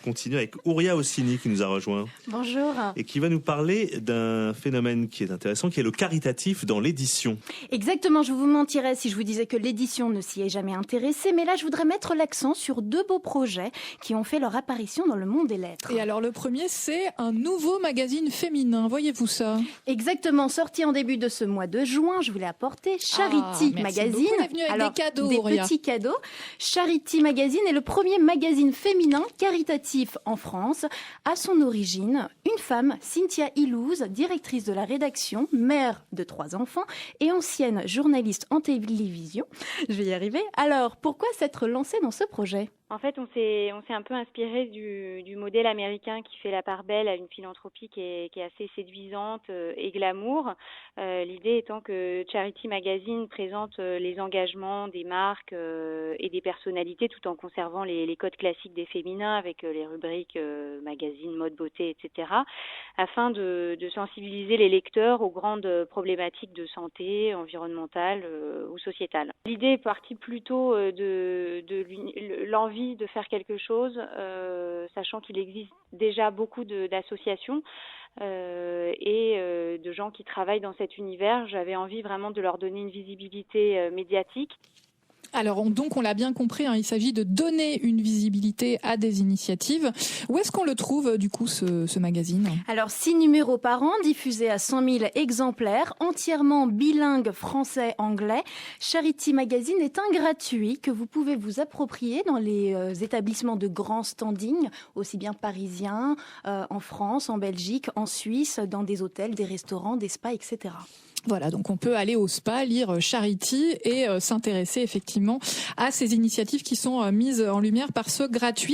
continue avec Ouria Ossini qui nous a rejoint. Bonjour. Et qui va nous parler d'un phénomène qui est intéressant, qui est le caritatif dans l'édition. Exactement, je vous mentirais si je vous disais que l'édition ne s'y est jamais intéressée, mais là je voudrais mettre l'accent sur 2 beaux projets qui ont fait leur apparition dans le monde des lettres. Et alors le premier, c'est un nouveau magazine féminin, voyez-vous ça? Exactement, sorti en début de ce mois de juin, je vous l'ai apporté, Charity Magazine. On est venu avec des cadeaux, des petits cadeaux. Charity Magazine est le premier magazine féminin caritatif en France. À son origine, une femme, Cynthia Ilouz, directrice de la rédaction, mère de 3 enfants et ancienne journaliste en télévision. Je vais y arriver. Alors, pourquoi s'être lancée dans ce projet ? En fait, on s'est un peu inspiré du modèle américain qui fait la part belle à une philanthropie qui est assez séduisante et glamour. L'idée étant que Charity Magazine présente les engagements des marques et des personnalités tout en conservant les codes classiques des féminins avec les rubriques magazine, mode, beauté, etc. afin de sensibiliser les lecteurs aux grandes problématiques de santé, environnementale ou sociétale. L'idée est partie plutôt de l'envie de faire quelque chose, sachant qu'il existe déjà beaucoup d'associations et de gens qui travaillent dans cet univers. J'avais envie vraiment de leur donner une visibilité médiatique. Alors donc on l'a bien compris, il s'agit de donner une visibilité à des initiatives. Où est-ce qu'on le trouve du coup ce magazine ? Alors 6 numéros par an, diffusés à 100 000 exemplaires, entièrement bilingues français-anglais. Charity Magazine est un gratuit que vous pouvez vous approprier dans les établissements de grand standing, aussi bien parisiens, en France, en Belgique, en Suisse, dans des hôtels, des restaurants, des spas, etc. Voilà, donc on peut aller au spa, lire Charity et s'intéresser effectivement à ces initiatives qui sont mises en lumière par ce gratuit.